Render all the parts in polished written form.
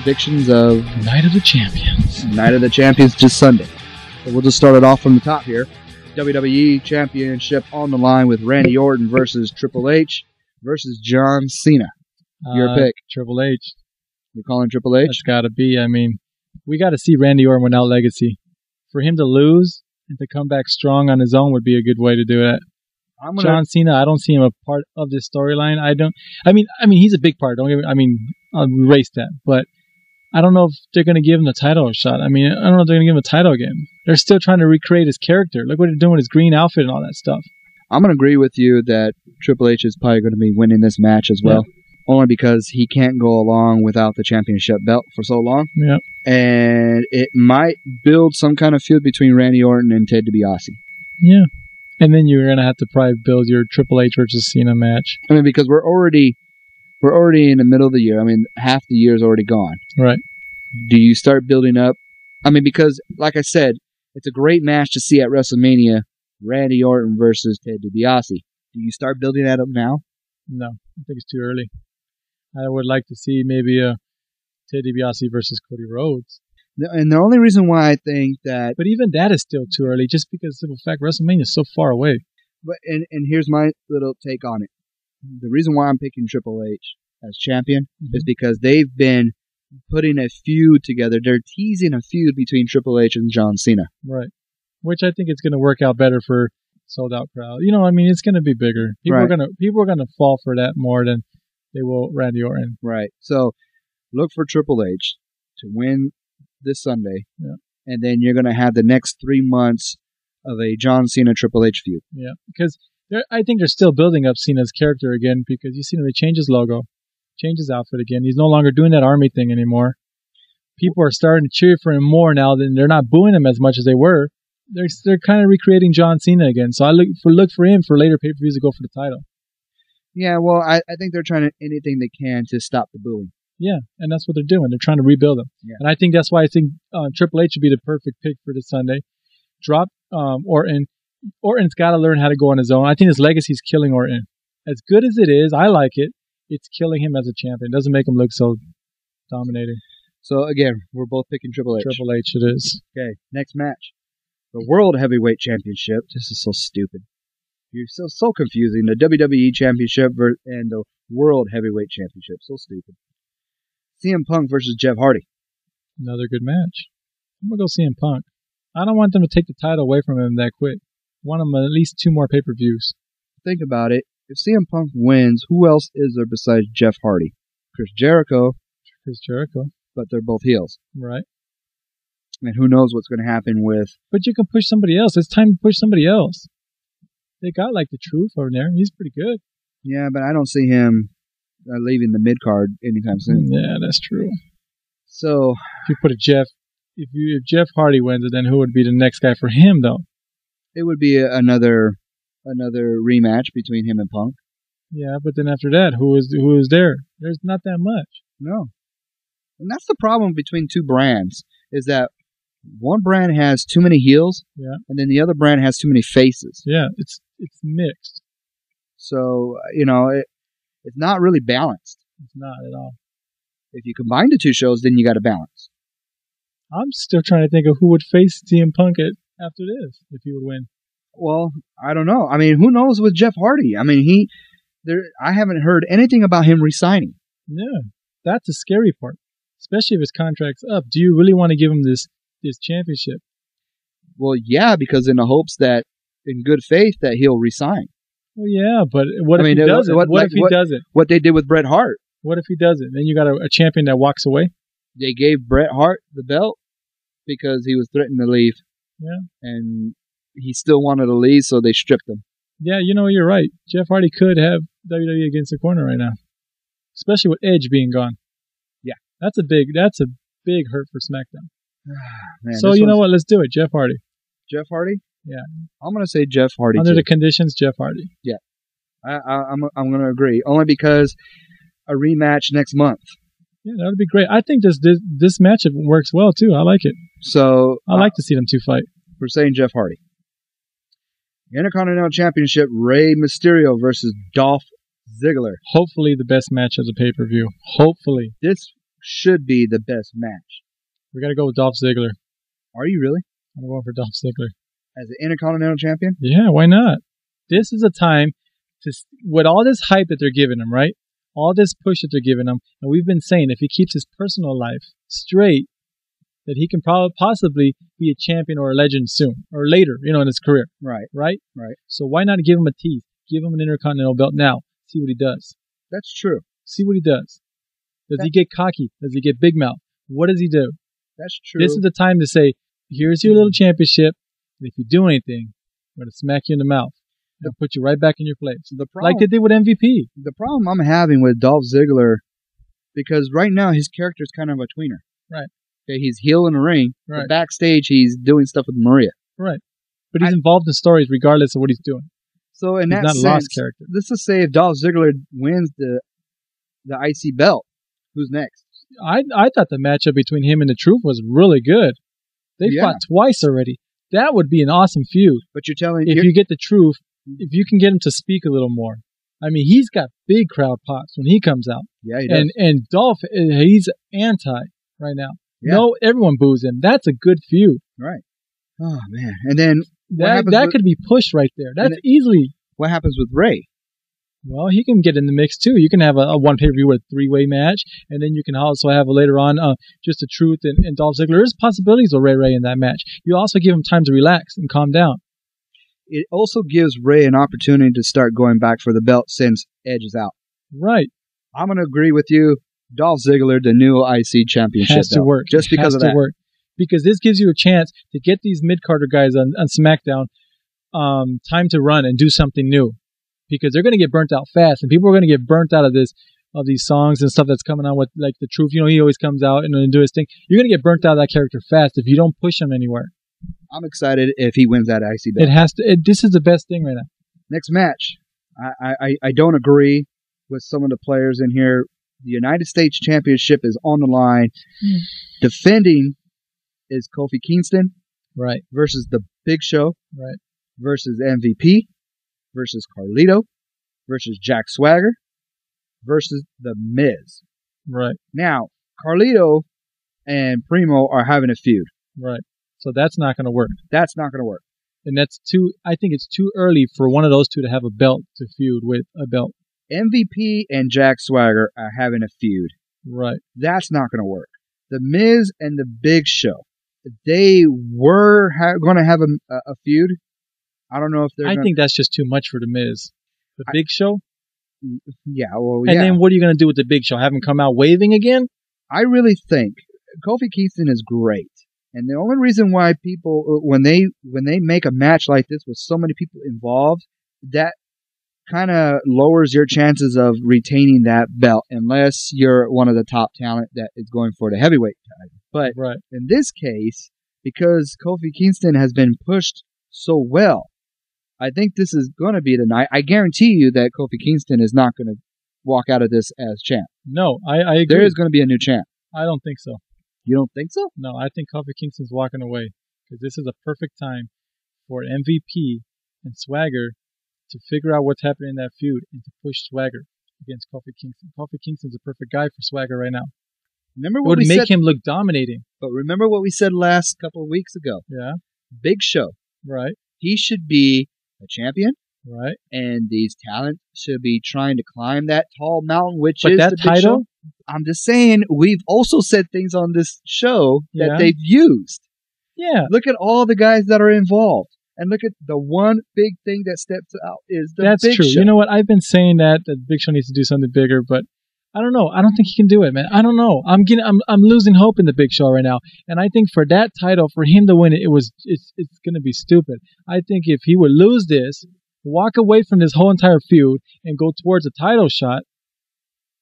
predictions of Night of the Champions. Night of the Champions just Sunday. So we'll just start it off from the top here. WWE Championship on the line with Randy Orton versus Triple H versus John Cena. Your pick. Triple H. You're calling Triple H? That's got to be. I mean, we got to see Randy Orton without legacy. For him to lose and to come back strong on his own would be a good way to do it. John Cena, I don't see him a part of this storyline. I mean, he's a big part. Don't get me. I mean, I'll erase that. But I don't know if they're going to give him the title a shot. I mean, I don't know if they're going to give him a title again. They're still trying to recreate his character. Look what they're doing with his green outfit and all that stuff. I'm going to agree with you that Triple H is probably going to be winning this match as well. Yeah. Only because he can't go along without the championship belt for so long. Yeah. And it might build some kind of feud between Randy Orton and Ted DiBiase. Yeah. And then you're going to have to probably build your Triple H versus Cena match. I mean, because we're already in the middle of the year. I mean, half the year is already gone. Right. Do you start building up? I mean, because, like I said, it's a great match to see at WrestleMania, Randy Orton versus Ted DiBiase. Do you start building that up now? No, I think it's too early. I would like to see maybe a Ted DiBiase versus Cody Rhodes. And the only reason why I think that... But even that is still too early, just because of the fact WrestleMania is so far away. But and here's my little take on it. The reason why I'm picking Triple H as champion is because they've been putting a feud together. They're teasing a feud between Triple H and John Cena. Right. Which I think it's going to work out better for sold-out crowd. You know, I mean, it's going to be bigger. People are going to fall for that more than they will Randy Orton. Right. So look for Triple H to win this Sunday. Yeah. And then you're going to have the next 3 months of a John Cena Triple H feud. Yeah. Because I think they're still building up Cena's character again, because you see him, they change his logo, change his outfit again. He's no longer doing that army thing anymore. People are starting to cheer for him more now. Than they're not booing him as much as they were. They're kind of recreating John Cena again. So I look for him for later pay-per-views to go for the title. Yeah, well, I think they're trying anything they can to stop the booing. Yeah, and that's what they're doing. They're trying to rebuild him. Yeah. And I think that's why I think Triple H would be the perfect pick for this Sunday. Drop Orton. Orton's got to learn how to go on his own. I think his legacy is killing Orton. As good as it is, I like it. It's killing him as a champion. It doesn't make him look so dominating. So, again, we're both picking Triple H. Triple H it is. Okay, next match. The World Heavyweight Championship. This is so stupid. You're so confusing. The WWE Championship and the World Heavyweight Championship. So stupid. CM Punk versus Jeff Hardy. Another good match. I'm going to go CM Punk. I don't want them to take the title away from him that quick. I want him at least 2 more pay-per-views. Think about it. If CM Punk wins, who else is there besides Jeff Hardy? Chris Jericho. But they're both heels. Right. And who knows what's going to happen with... But you can push somebody else. It's time to push somebody else. They got like the Truth over there. He's pretty good. Yeah, but I don't see him leaving the mid-card anytime soon. Yeah, that's true. So... If you put if Jeff Hardy wins it, then who would be the next guy for him, though? It would be another rematch between him and Punk. Yeah, but then after that, who is there? There's not that much. No. And that's the problem between 2 brands, is that one brand has too many heels, and then the other brand has too many faces. Yeah, it's mixed. So, it's not really balanced. It's not at all. If you combine the 2 shows, then you got to balance. I'm still trying to think of who would face CM Punk after this, if he would win. Well, I don't know. I mean, who knows with Jeff Hardy? I mean, I haven't heard anything about him resigning. Yeah, that's the scary part. Especially if his contract's up. Do you really want to give him this championship? Well, yeah, because in the hopes that, in good faith, that he'll resign. Well, yeah, but what if he doesn't? What if he doesn't? What they did with Bret Hart. What if he doesn't? Then you got a champion that walks away? They gave Bret Hart the belt because he was threatening to leave. Yeah. And he still wanted to leave, so they stripped him. Yeah, you're right. Jeff Hardy could have WWE against the corner right now. Especially with Edge being gone. Yeah. That's a big hurt for SmackDown. Man, so you know what? Let's do it. Jeff Hardy. Jeff Hardy? Yeah. I'm going to say Jeff Hardy Under too. the conditions, Jeff Hardy. Yeah. I'm going to agree. Only because a rematch next month. Yeah, that would be great. I think this matchup works well too. I like it. So I like to see them 2 fight. We're saying Jeff Hardy. Intercontinental Championship, Rey Mysterio versus Dolph Ziggler. Hopefully the best match of the pay-per-view. Hopefully. This should be the best match. We got to go with Dolph Ziggler. Are you really? I'm going for Dolph Ziggler. As an Intercontinental Champion? Yeah, why not? This is a time to, with all this hype that they're giving him, right? All this push that they're giving him, and we've been saying if he keeps his personal life straight, that he can possibly be a champion or a legend soon or later, in his career. Right. Right? Right. So why not give him a tease? Give him an Intercontinental belt now. See what he does. That's true. See what he does. Does he get cocky? Does he get big mouth? What does he do? That's true. This is the time to say, here's your little championship. And if you do anything, I'm going to smack you in the mouth and put you right back in your place. Like they did with MVP. The problem I'm having with Dolph Ziggler, because right now his character is kind of a tweener. Right. Okay, he's heel in the ring. Right. But backstage, he's doing stuff with Maria. Right. But he's involved in stories regardless of what he's doing. So in he's that not sense, a lost character. Let's just say if Dolph Ziggler wins the IC belt, who's next? I thought the matchup between him and the Truth was really good. They fought twice already. That would be an awesome feud. But you're telling if you get the Truth, if you can get him to speak a little more. I mean, he's got big crowd pops when he comes out. Yeah, he does. And Dolph, he's anti right now. Yeah. No, everyone boos him. That's a good feud. Right. Oh man. And then that could be pushed right there. That's easily. What happens with Ray? Well, he can get in the mix too. You can have a one pay-per-view with a 3-way match, and then you can also have later on just the Truth and Dolph Ziggler. There's possibilities with Ray in that match. You also give him time to relax and calm down. It also gives Ray an opportunity to start going back for the belt since Edge is out. Right. I'm going to agree with you. Dolph Ziggler, the new IC championship has to work. Just because of that. Work. Because this gives you a chance to get these mid-carder guys on SmackDown time to run and do something new. Because they're going to get burnt out fast, and people are going to get burnt out of these songs and stuff that's coming on with like the Truth. He always comes out and do his thing. You're going to get burnt out of that character fast if you don't push him anywhere. I'm excited if he wins that IC belt. It has to. This is the best thing right now. Next match, I don't agree with some of the players in here. The United States Championship is on the line. Defending is Kofi Kingston, right, versus the Big Show, right, versus MVP, versus Carlito, versus Jack Swagger, versus The Miz. Right. Now, Carlito and Primo are having a feud. Right. So that's not going to work. That's not going to work. And I think it's too early for one of those two to have a belt to feud with a belt. MVP and Jack Swagger are having a feud. Right. That's not going to work. The Miz and the Big Show, they were going to have a feud. I don't know if they're. I think that's just too much for the Miz. The Big Show. Yeah. Well. And then what are you going to do with the Big Show? Have him come out waving again? I really think Kofi Kingston is great, and the only reason why people when they make a match like this with so many people involved, that kind of lowers your chances of retaining that belt unless you're one of the top talent that is going for the heavyweight title. But in this case, because Kofi Kingston has been pushed so well, I think this is going to be the night. I guarantee you that Kofi Kingston is not going to walk out of this as champ. No, I agree. There is going to be a new champ. I don't think so. You don't think so? No, I think Kofi Kingston's walking away because this is a perfect time for MVP and Swagger to figure out what's happening in that feud and to push Swagger against Kofi Kingston. Kofi Kingston's a perfect guy for Swagger right now. Remember what it would make him look dominating. But remember what we said last couple of weeks ago. Yeah. Big Show. Right. He should be a champion. Right. And these talents should be trying to climb that tall mountain, which but is that the Big title. Show. I'm just saying, we've also said things on this show that they've used. Yeah. Look at all the guys that are involved. And look at the one big thing that steps out is the That's Big true. Show. You know what? I've been saying that Big Show needs to do something bigger, but I don't know. I don't think he can do it, man. I don't know. I'm losing hope in the Big Show right now. And I think for that title, for him to win it, it's going to be stupid. I think if he would lose this, walk away from this whole entire feud and go towards a title shot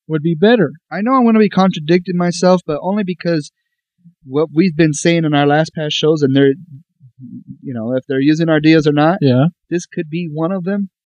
would be better. I know I'm going to be contradicting myself, but only because what we've been saying in our last past shows, and they're, if they're using our ideas or not, yeah, this could be one of them.